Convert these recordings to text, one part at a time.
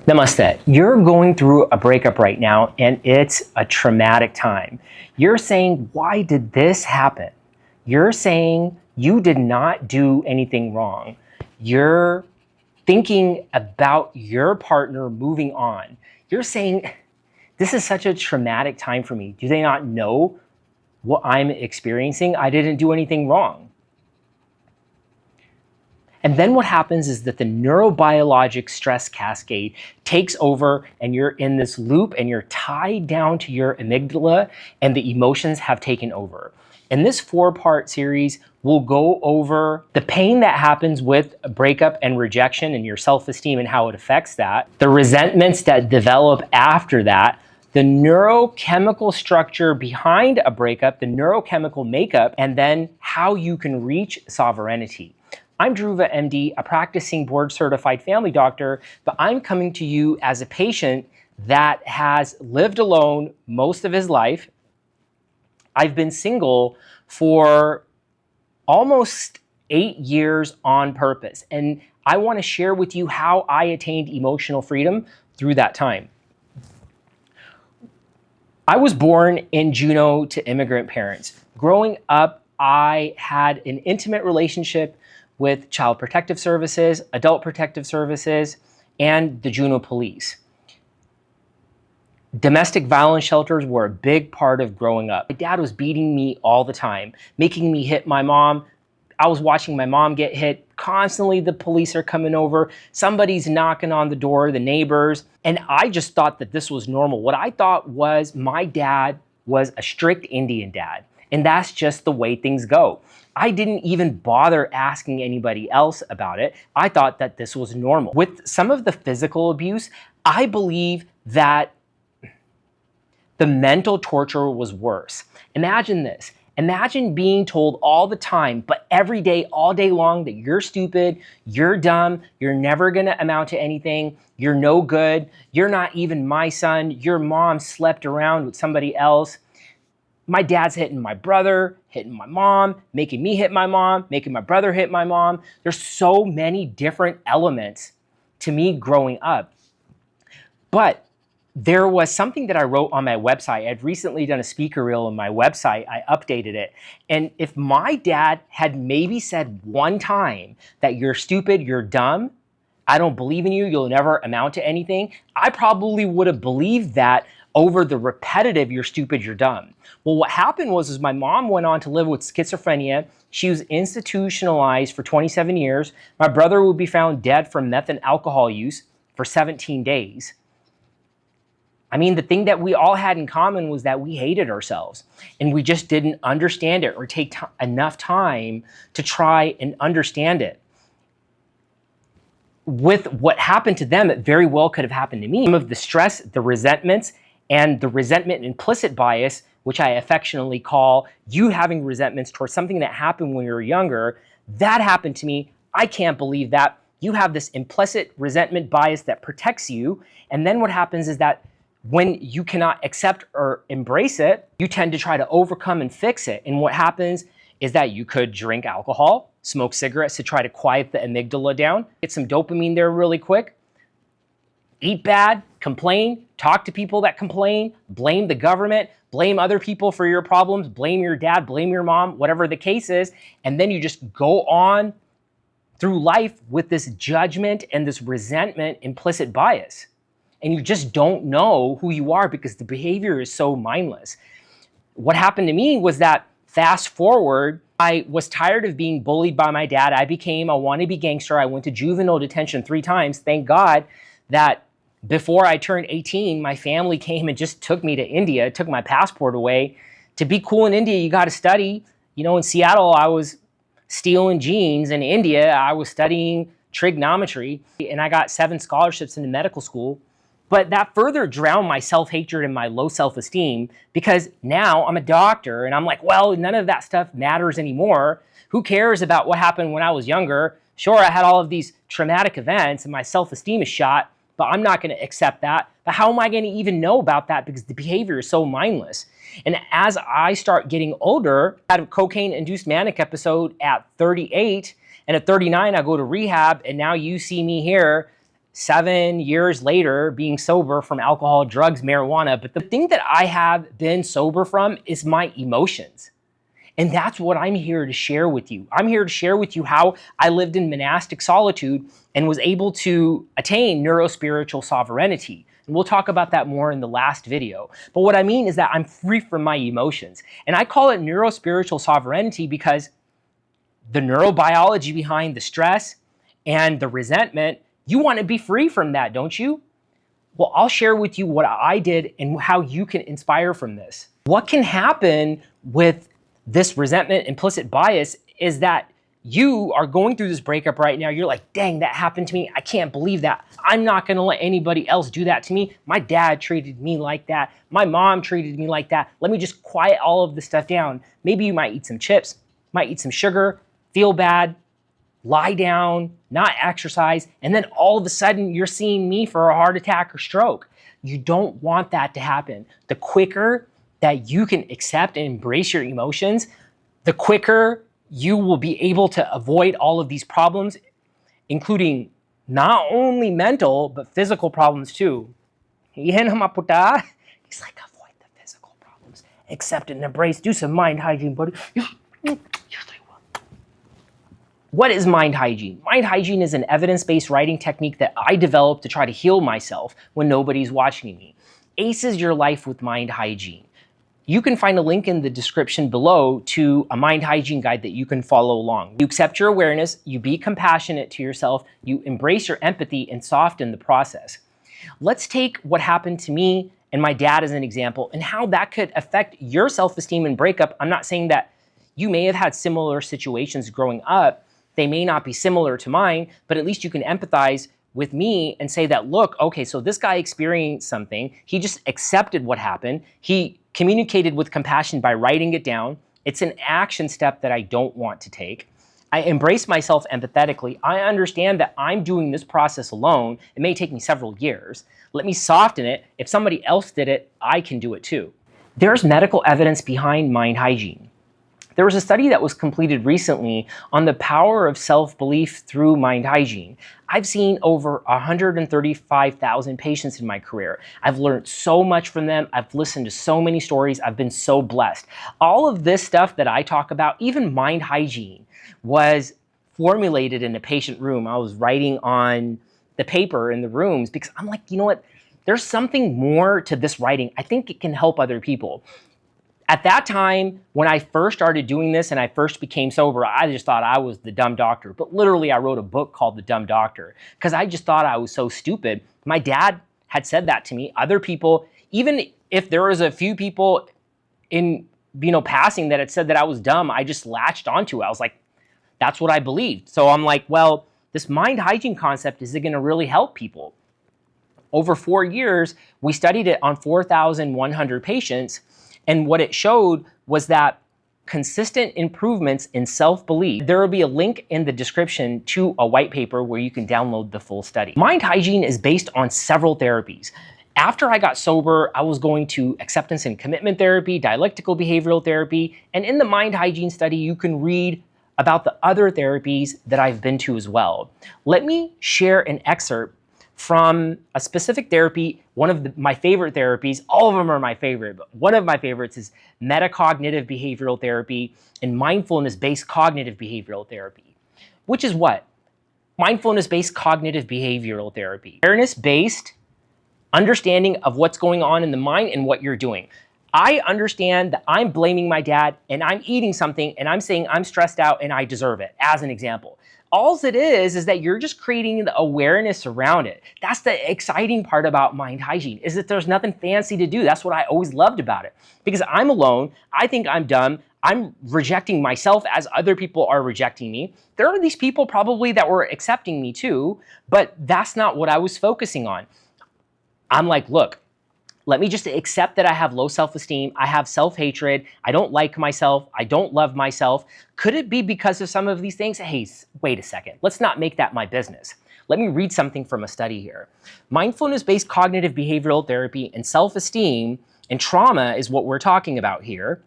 Namaste. You're going through a breakup right now and it's a traumatic time. You're saying, why did this happen? You're saying you did not do anything wrong. You're thinking about your partner moving on. You're saying, this is such a traumatic time for me. Do they not know what I'm experiencing? I didn't do anything wrong. And then what happens is that the neurobiologic stress cascade takes over and you're in this loop and you're tied down to your amygdala and the emotions have taken over. In this 4-part series, we'll go over the pain that happens with a breakup and rejection and your self-esteem and how it affects that, the resentments that develop after that, the neurochemical structure behind a breakup, the neurochemical makeup, and then how you can reach sovereignty. I'm Dhruva, MD, a practicing board-certified family doctor, but I'm coming to you as a patient that has lived alone most of his life. I've been single for almost 8 years on purpose, and I want to share with you how I attained emotional freedom through that time. I was born in Juneau to immigrant parents. Growing up, I had an intimate relationship with Child Protective Services, Adult Protective Services, and the Juneau Police. Domestic violence shelters were a big part of growing up. My dad was beating me all the time, making me hit my mom. I was watching my mom get hit. Constantly the police are coming over. Somebody's knocking on the door, the neighbors. And I just thought that this was normal. What I thought was my dad was a strict Indian dad. And that's just the way things go. I didn't even bother asking anybody else about it. I thought that this was normal. With some of the physical abuse, I believe that the mental torture was worse. Imagine this. Imagine being told all the time, but every day, all day long, that you're stupid, you're dumb, you're never gonna amount to anything, you're no good, you're not even my son, your mom slept around with somebody else. My dad's hitting my brother, hitting my mom, making me hit my mom, making my brother hit my mom. There's so many different elements to me growing up. But there was something that I wrote on my website. I'd recently done a speaker reel on my website. I updated it. And if my dad had maybe said one time that you're stupid, you're dumb, I don't believe in you, you'll never amount to anything, I probably would have believed that over the repetitive, you're stupid, you're dumb. Well, what happened was my mom went on to live with schizophrenia. She was institutionalized for 27 years. My brother would be found dead from meth and alcohol use for 17 days. I mean, the thing that we all had in common was that we hated ourselves and we just didn't understand it or take enough time to try and understand it. With what happened to them, it very well could have happened to me. Some of the stress, the resentments, and the resentment and implicit bias, which I affectionately call you having resentments towards something that happened when you were younger, that happened to me. I can't believe that. You have this implicit resentment bias that protects you. And then what happens is that when you cannot accept or embrace it, you tend to try to overcome and fix it. And what happens is that you could drink alcohol, smoke cigarettes to try to quiet the amygdala down, get some dopamine there really quick, eat bad, complain, talk to people that complain, blame the government, blame other people for your problems, blame your dad, blame your mom, whatever the case is. And then you just go on through life with this judgment and this resentment, implicit bias. And you just don't know who you are because the behavior is so mindless. What happened to me was that fast forward, I was tired of being bullied by my dad. I became a wannabe gangster. I went to juvenile detention 3 times. Thank God that before I turned 18, my family came and just took me to India, took my passport away. To be cool in India, you got to study. You know, in Seattle, I was stealing jeans. In India, I was studying trigonometry, and I got 7 scholarships into medical school. But that further drowned my self-hatred and my low self-esteem because now I'm a doctor and I'm like, well, none of that stuff matters anymore. Who cares about what happened when I was younger? Sure, I had all of these traumatic events and my self-esteem is shot, but I'm not going to accept that. But how am I going to even know about that because the behavior is so mindless? And as I start getting older, I had a cocaine-induced manic episode at 38, and at 39, I go to rehab, and now you see me here 7 years later being sober from alcohol, drugs, marijuana. But the thing that I have been sober from is my emotions. And that's what I'm here to share with you. I'm here to share with you how I lived in monastic solitude and was able to attain neurospiritual sovereignty. And we'll talk about that more in the last video. But what I mean is that I'm free from my emotions. And I call it neurospiritual sovereignty because the neurobiology behind the stress and the resentment, you want to be free from that, don't you? Well, I'll share with you what I did and how you can inspire from this. What can happen with this resentment implicit bias is that you are going through this breakup right now. You're like, dang, that happened to me. I can't believe that. I'm not going to let anybody else do that to me. My dad treated me like that. My mom treated me like that. Let me just quiet all of this stuff down. Maybe you might eat some chips, might eat some sugar, feel bad, lie down, not exercise, and then all of a sudden you're seeing me for a heart attack or stroke. You don't want that to happen. The quicker that you can accept and embrace your emotions, the quicker you will be able to avoid all of these problems, including not only mental, but physical problems too. Yan mga puta. He's like, avoid the physical problems. Accept and embrace. Do some mind hygiene, buddy. What is mind hygiene? Mind hygiene is an evidence-based writing technique that I developed to try to heal myself when nobody's watching me. Aces your life with mind hygiene. You can find a link in the description below to a mind hygiene guide that you can follow along. You accept your awareness, you be compassionate to yourself, you embrace your empathy and soften the process. Let's take what happened to me and my dad as an example and how that could affect your self-esteem and breakup. I'm not saying that you may have had similar situations growing up. They may not be similar to mine, but at least you can empathize with me and say that, look, okay, so this guy experienced something. He just accepted what happened. He communicated with compassion by writing it down. It's an action step that I don't want to take. I embrace myself empathetically. I understand that I'm doing this process alone. It may take me several years. Let me soften it. If somebody else did it, I can do it too. There's medical evidence behind mind hygiene. There was a study that was completed recently on the power of self-belief through mind hygiene. I've seen over 135,000 patients in my career. I've learned so much from them. I've listened to so many stories. I've been so blessed. All of this stuff that I talk about, even mind hygiene, was formulated in a patient room. I was writing on the paper in the rooms because I'm like, you know what? There's something more to this writing. I think it can help other people. At that time, when I first started doing this and I first became sober, I just thought I was the dumb doctor. But literally, I wrote a book called The Dumb Doctor because I just thought I was so stupid. My dad had said that to me. Other people, even if there was a few people in passing that had said that I was dumb, I just latched onto it. I was like, that's what I believed. So I'm like, well, this mind hygiene concept, is it going to really help people? Over 4 years, we studied it on 4,100 patients. And what it showed was that consistent improvements in self-belief. There will be a link in the description to a white paper where you can download the full study. Mind hygiene is based on several therapies. After I got sober, I was going to acceptance and commitment therapy, dialectical behavioral therapy, and in the mind hygiene study, you can read about the other therapies that I've been to as well. Let me share an excerpt from a specific therapy, one of my favorite therapies. All of them are my favorite, but one of my favorites is metacognitive behavioral therapy and mindfulness-based cognitive behavioral therapy, which is what? Mindfulness-based cognitive behavioral therapy. Awareness-based understanding of what's going on in the mind and what you're doing. I understand that I'm blaming my dad and I'm eating something and I'm saying I'm stressed out and I deserve it, as an example. All it is that you're just creating the awareness around it. That's the exciting part about mind hygiene, is that there's nothing fancy to do. That's what I always loved about it. Because I'm alone, I think I'm dumb, I'm rejecting myself as other people are rejecting me. There are these people probably that were accepting me too, but that's not what I was focusing on. I'm like, look, let me just accept that I have low self-esteem, I have self-hatred, I don't like myself, I don't love myself. Could it be because of some of these things? Hey, wait a second, let's not make that my business. Let me read something from a study here. Mindfulness-based cognitive behavioral therapy and self-esteem and trauma is what we're talking about here.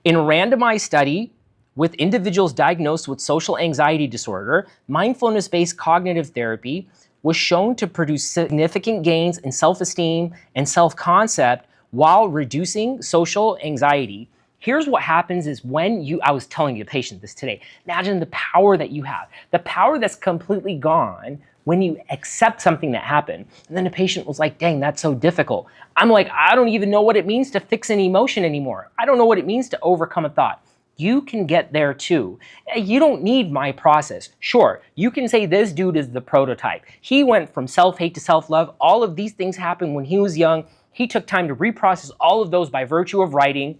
In a randomized study with individuals diagnosed with social anxiety disorder, mindfulness-based cognitive therapy was shown to produce significant gains in self-esteem and self-concept while reducing social anxiety. Here's what happens is when I was telling the patient this today, imagine the power that you have, the power that's completely gone when you accept something that happened. And then the patient was like, dang, that's so difficult. I'm like, I don't even know what it means to fix an emotion anymore. I don't know what it means to overcome a thought. You can get there too. You don't need my process. Sure, you can say this dude is the prototype. He went from self-hate to self-love. All of these things happened when he was young. He took time to reprocess all of those by virtue of writing.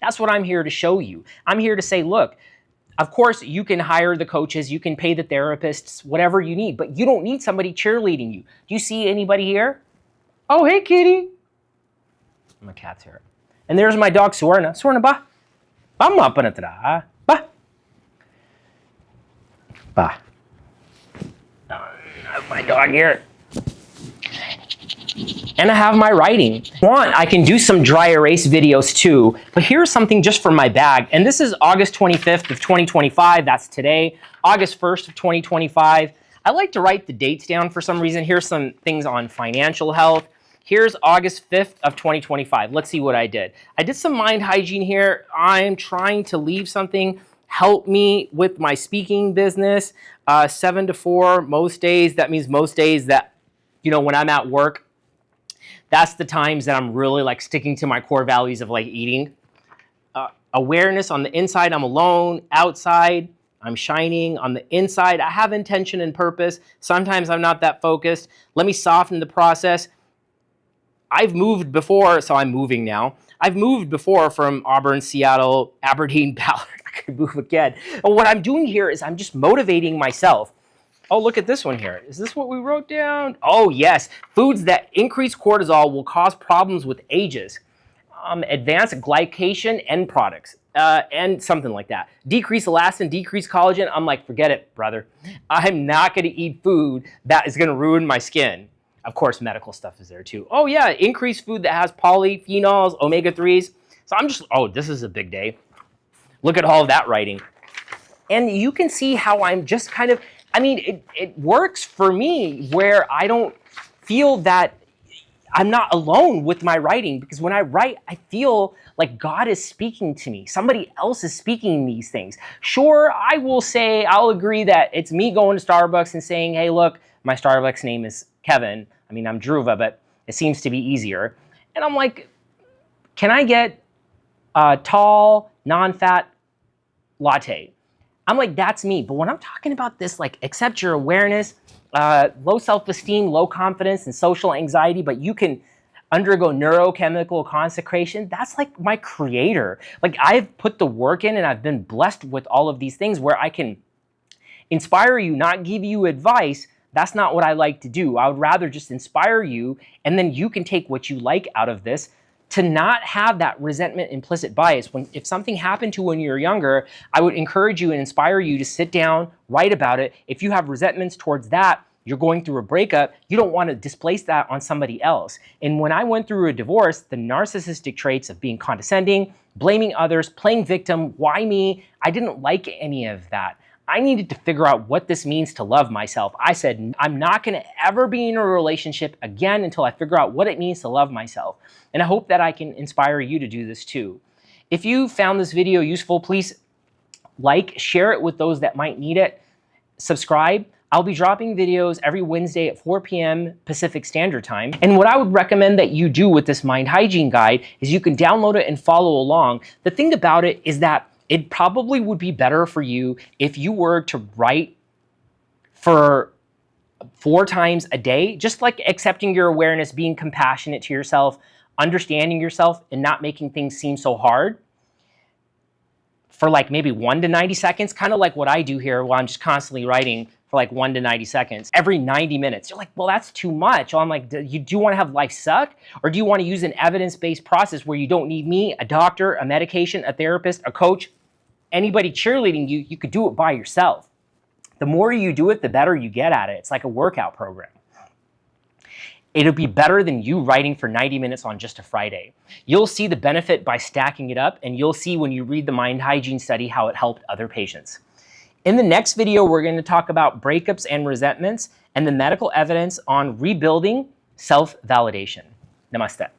That's what I'm here to show you. I'm here to say, look, of course, you can hire the coaches, you can pay the therapists, whatever you need, but you don't need somebody cheerleading you. Do you see anybody here? Oh, hey, kitty. My cat's here. And there's my dog, Suwarna. Suwarna, ba? Ba mo pa na tara, ba? Ba. My dog here. And I have my writing. If you want, I can do some dry erase videos too, but here's something just for my bag. And this is August 25th of 2025, that's today. August 1st of 2025. I like to write the dates down for some reason. Here's some things on financial health. Here's August 5th of 2025. Let's see what I did. I did some mind hygiene here. I'm trying to leave something. Help me with my speaking business. 7 to 4 most days. That means most days that, you know, when I'm at work, that's the times that I'm really like sticking to my core values of like eating. Awareness on the inside, I'm alone. Outside, I'm shining. On the inside, I have intention and purpose. Sometimes I'm not that focused. Let me soften the process. I've moved before, so I'm moving now. I've moved before from Auburn, Seattle, Aberdeen, Ballard. I could move again. And what I'm doing here is I'm just motivating myself. Oh, look at this one here. Is this what we wrote down? Oh, yes. Foods that increase cortisol will cause problems with ages. Advanced glycation end products, and something like that. Decrease elastin, decrease collagen. I'm like, forget it, brother. I'm not going to eat food that is going to ruin my skin. Of course, medical stuff is there too. Oh, yeah. Increase food that has polyphenols, omega-3s. So I'm just, oh, this is a big day. Look at all of that writing. And you can see how I'm just kind of, I mean, it works for me where I don't feel that I'm not alone with my writing, because when I write, I feel like God is speaking to me. Somebody else is speaking these things. Sure, I will say, I'll agree that it's me going to Starbucks and saying, hey, look, my Starbucks name is Kevin. I mean, I'm Dhruva, but it seems to be easier. And I'm like, can I get a tall, non-fat latte? I'm like, that's me. But when I'm talking about this, like, accept your awareness, low self-esteem, low confidence, and social anxiety, but you can undergo neurochemical consecration, that's like my creator. Like, I've put the work in and I've been blessed with all of these things where I can inspire you, not give you advice. That's not what I like to do. I would rather just inspire you, and then you can take what you like out of this, to not have that resentment implicit bias. If something happened to you when you're younger, I would encourage you and inspire you to sit down, write about it. If you have resentments towards that, you're going through a breakup, you don't want to displace that on somebody else. And when I went through a divorce, the narcissistic traits of being condescending, blaming others, playing victim, why me? I didn't like any of that. I needed to figure out what this means to love myself. I said, I'm not going to ever be in a relationship again until I figure out what it means to love myself. And I hope that I can inspire you to do this too. If you found this video useful, please like, share it with those that might need it. Subscribe. I'll be dropping videos every Wednesday at 4 p.m. Pacific Standard Time. And what I would recommend that you do with this Mind Hygiene Guide is you can download it and follow along. The thing about it is that it probably would be better for you if you were to write for 4 times a day, just like accepting your awareness, being compassionate to yourself, understanding yourself, and not making things seem so hard, for like maybe 1 to 90 seconds, kind of like what I do here while I'm just constantly writing for like 1 to 90 seconds, every 90 minutes. You're like, well, that's too much. Well, I'm like, do you want to have life suck? Or do you want to use an evidence-based process where you don't need me, a doctor, a medication, a therapist, a coach, anybody cheerleading you? You could do it by yourself. The more you do it, the better you get at it. It's like a workout program. It'll be better than you writing for 90 minutes on just a Friday. You'll see the benefit by stacking it up, and you'll see when you read the Mind Hygiene study how it helped other patients. In the next video, we're going to talk about breakups and resentments and the medical evidence on rebuilding self-validation. Namaste.